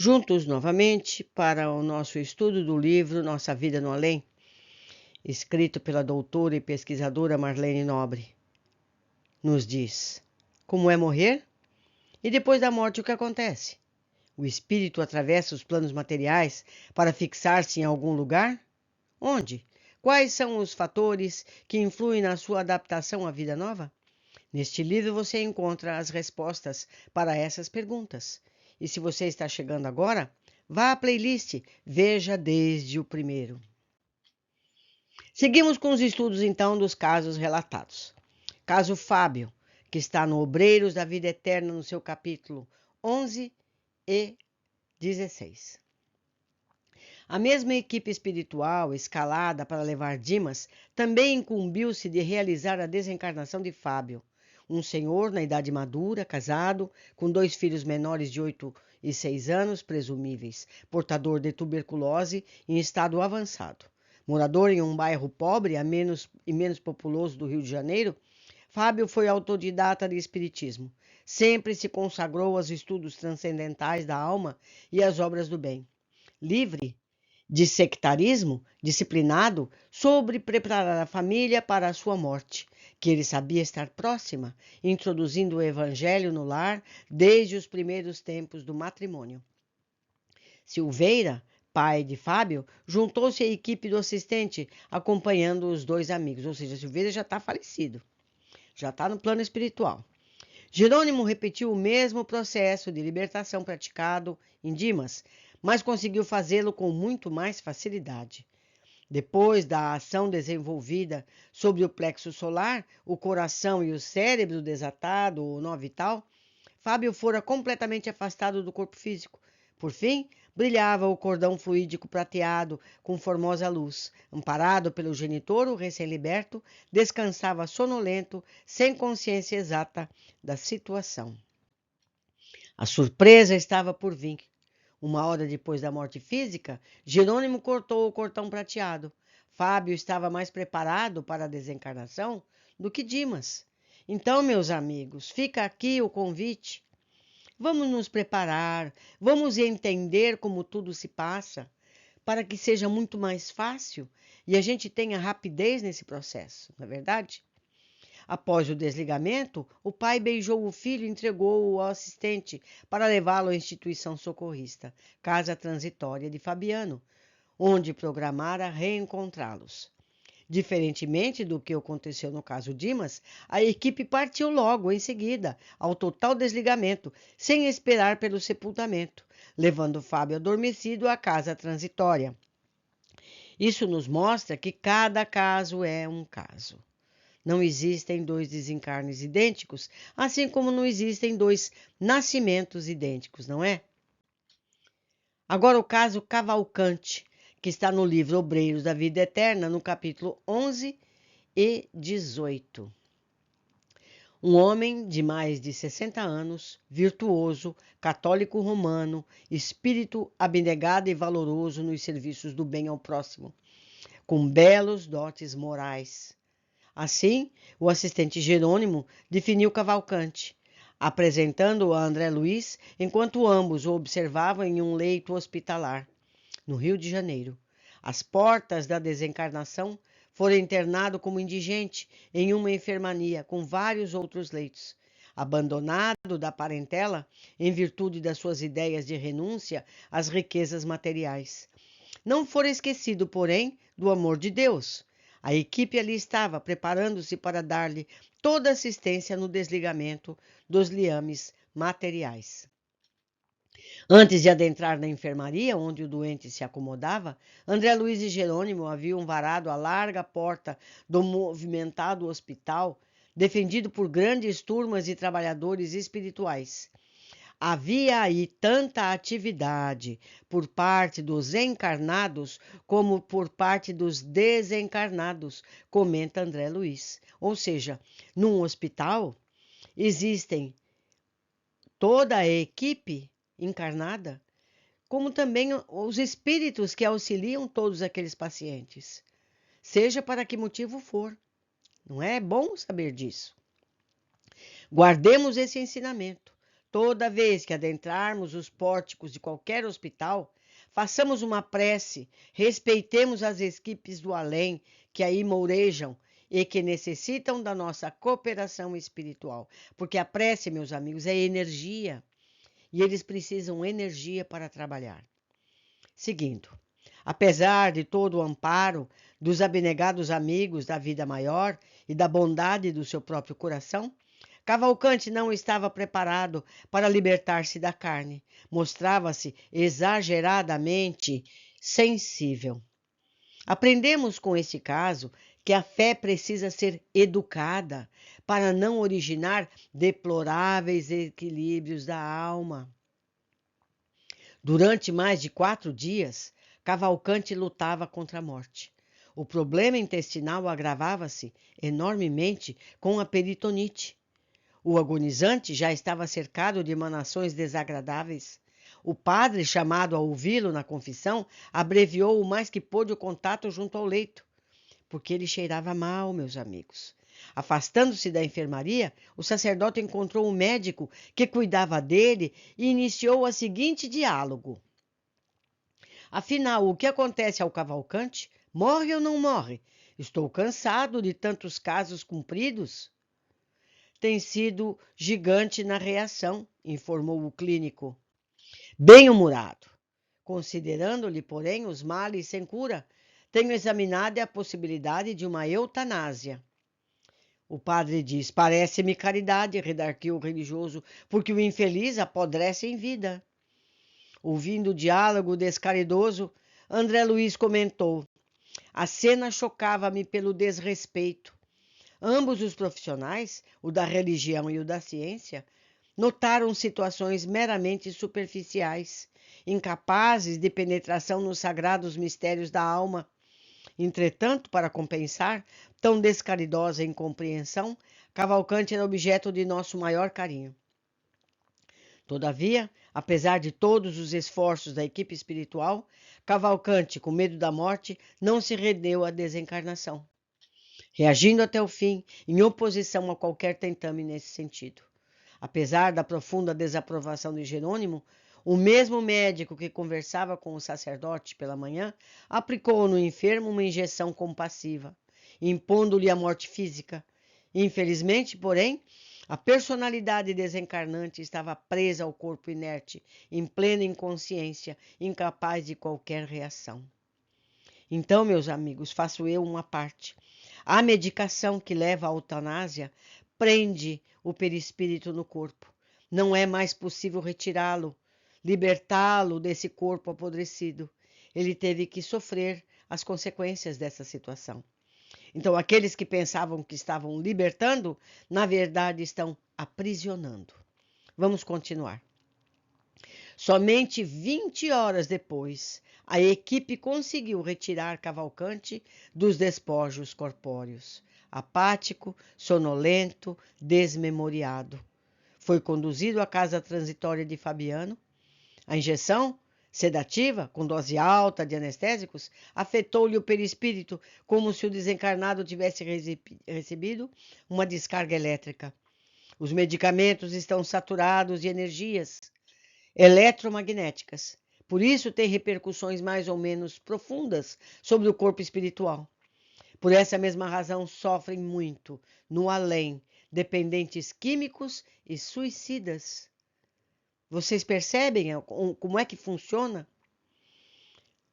juntos novamente para o nosso estudo do livro Nossa Vida no Além, escrito pela doutora e pesquisadora Marlene Nobre. Nos diz: como é morrer? E depois da morte o que acontece? O espírito atravessa os planos materiais para fixar-se em algum lugar? Onde? Quais são os fatores que influem na sua adaptação à vida nova? Neste livro você encontra as respostas para essas perguntas. E se você está chegando agora, vá à playlist, veja desde o primeiro. Seguimos com os estudos então dos casos relatados. Caso Fábio, que está no Obreiros da Vida Eterna no seu capítulo 11 e 16. A mesma equipe espiritual escalada para levar Dimas também incumbiu-se de realizar a desencarnação de Fábio, um senhor na idade madura, casado, com 2 filhos menores de 8 e 6 anos presumíveis, portador de tuberculose em estado avançado. Morador em um bairro pobre e menos populoso do Rio de Janeiro, Fábio foi autodidata de espiritismo. Sempre se consagrou aos estudos transcendentais da alma e às obras do bem. Livre de sectarismo, disciplinado, sobre preparar a família para a sua morte, que ele sabia estar próxima, introduzindo o evangelho no lar desde os primeiros tempos do matrimônio. Silveira, pai de Fábio, juntou-se à equipe do assistente, acompanhando os 2 amigos, ou seja, Silveira já está falecido, já está no plano espiritual. Jerônimo repetiu o mesmo processo de libertação praticado em Dimas, mas conseguiu fazê-lo com muito mais facilidade. Depois da ação desenvolvida sobre o plexo solar, o coração e o cérebro desatado ou nó vital, Fábio fora completamente afastado do corpo físico. Por fim, brilhava o cordão fluídico prateado com formosa luz. Amparado pelo genitor, o recém-liberto descansava sonolento, sem consciência exata da situação. A surpresa estava por vir. 1 hora depois da morte física, Jerônimo cortou o cordão prateado. Fábio estava mais preparado para a desencarnação do que Dimas. Então, meus amigos, fica aqui o convite. Vamos nos preparar, vamos entender como tudo se passa, para que seja muito mais fácil e a gente tenha rapidez nesse processo, não é verdade? Após o desligamento, o pai beijou o filho e entregou-o ao assistente para levá-lo à instituição socorrista, Casa Transitória de Fabiano, onde programara reencontrá-los. Diferentemente do que aconteceu no caso Dimas, a equipe partiu logo em seguida, ao total desligamento, sem esperar pelo sepultamento, levando Fábio adormecido à casa transitória. Isso nos mostra que cada caso é um caso. Não existem 2 desencarnes idênticos, assim como não existem 2 nascimentos idênticos, não é? Agora o caso Cavalcante, que está no livro Obreiros da Vida Eterna, no capítulo 11 e 18. Um homem de mais de 60 anos, virtuoso, católico romano, espírito abnegado e valoroso nos serviços do bem ao próximo, com belos dotes morais. Assim, o assistente Jerônimo definiu Cavalcante, apresentando-o a André Luiz, enquanto ambos o observavam em um leito hospitalar, no Rio de Janeiro. Às portas da desencarnação, fora internado como indigente em uma enfermaria com vários outros leitos. Abandonado da parentela, em virtude das suas ideias de renúncia às riquezas materiais. Não fora esquecido, porém, do amor de Deus. A equipe ali estava, preparando-se para dar-lhe toda assistência no desligamento dos liames materiais. Antes de adentrar na enfermaria, onde o doente se acomodava, André Luiz e Jerônimo haviam varado a larga porta do movimentado hospital, defendido por grandes turmas de trabalhadores espirituais. Havia aí tanta atividade por parte dos encarnados como por parte dos desencarnados, comenta André Luiz. Ou seja, num hospital existem toda a equipe encarnada, como também os espíritos que auxiliam todos aqueles pacientes, seja para que motivo for. Não é bom saber disso? Guardemos esse ensinamento. Toda vez que adentrarmos os pórticos de qualquer hospital, façamos uma prece, respeitemos as equipes do além que aí mourejam e que necessitam da nossa cooperação espiritual. Porque a prece, meus amigos, é energia e eles precisam energia para trabalhar. Seguindo, apesar de todo o amparo dos abnegados amigos da vida maior e da bondade do seu próprio coração, Cavalcante não estava preparado para libertar-se da carne. Mostrava-se exageradamente sensível. Aprendemos com este caso que a fé precisa ser educada para não originar deploráveis equilíbrios da alma. Durante mais de 4 dias, Cavalcante lutava contra a morte. O problema intestinal agravava-se enormemente com a peritonite. O agonizante já estava cercado de emanações desagradáveis. O padre, chamado a ouvi-lo na confissão, abreviou o mais que pôde o contato junto ao leito, porque ele cheirava mal, meus amigos. Afastando-se da enfermaria, o sacerdote encontrou um médico que cuidava dele e iniciou o seguinte diálogo. Afinal, o que acontece ao Cavalcante? Morre ou não morre? Estou cansado de tantos casos cumpridos. Tem sido gigante na reação, informou o clínico, bem-humorado. Considerando-lhe, porém, os males sem cura, tenho examinado a possibilidade de uma eutanásia. O padre diz, parece-me caridade, redarguiu o religioso, porque o infeliz apodrece em vida. Ouvindo o diálogo descaridoso, André Luiz comentou, a cena chocava-me pelo desrespeito. Ambos os profissionais, o da religião e o da ciência, notaram situações meramente superficiais, incapazes de penetração nos sagrados mistérios da alma. Entretanto, para compensar tão descaridosa incompreensão, Cavalcante era objeto de nosso maior carinho. Todavia, apesar de todos os esforços da equipe espiritual, Cavalcante, com medo da morte, não se rendeu à desencarnação, reagindo até o fim, em oposição a qualquer tentame nesse sentido. Apesar da profunda desaprovação de Jerônimo, o mesmo médico que conversava com o sacerdote pela manhã aplicou no enfermo uma injeção compassiva, impondo-lhe a morte física. Infelizmente, porém, a personalidade desencarnante estava presa ao corpo inerte, em plena inconsciência, incapaz de qualquer reação. Então, meus amigos, faço eu uma parte. A medicação que leva à eutanásia prende o perispírito no corpo. Não é mais possível retirá-lo, libertá-lo desse corpo apodrecido. Ele teve que sofrer as consequências dessa situação. Então, aqueles que pensavam que estavam libertando, na verdade estão aprisionando. Vamos continuar. Somente 20 horas depois, a equipe conseguiu retirar Cavalcante dos despojos corpóreos. Apático, sonolento, desmemoriado. Foi conduzido à casa transitória de Fabiano. A injeção sedativa, com dose alta de anestésicos, afetou-lhe o perispírito como se o desencarnado tivesse recebido uma descarga elétrica. Os medicamentos estão saturados de energias eletromagnéticas. Por isso tem repercussões mais ou menos profundas sobre o corpo espiritual. Por essa mesma razão sofrem muito, no além, dependentes químicos e suicidas. Vocês percebem como é que funciona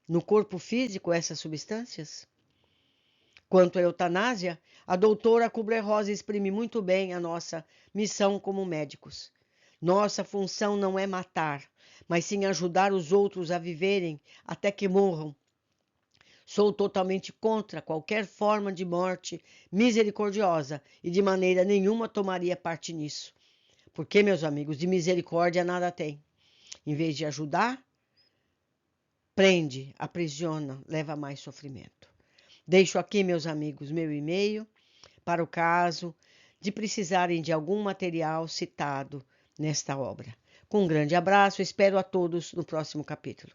no corpo físico essas substâncias? Quanto à eutanásia, a doutora Kubler-Ross exprime muito bem a nossa missão como médicos. Nossa função não é matar, mas sim ajudar os outros a viverem até que morram. Sou totalmente contra qualquer forma de morte misericordiosa e de maneira nenhuma tomaria parte nisso. Porque, meus amigos, de misericórdia nada tem. Em vez de ajudar, prende, aprisiona, leva mais sofrimento. Deixo aqui, meus amigos, meu e-mail para o caso de precisarem de algum material citado nesta obra. Com um grande abraço, espero a todos no próximo capítulo.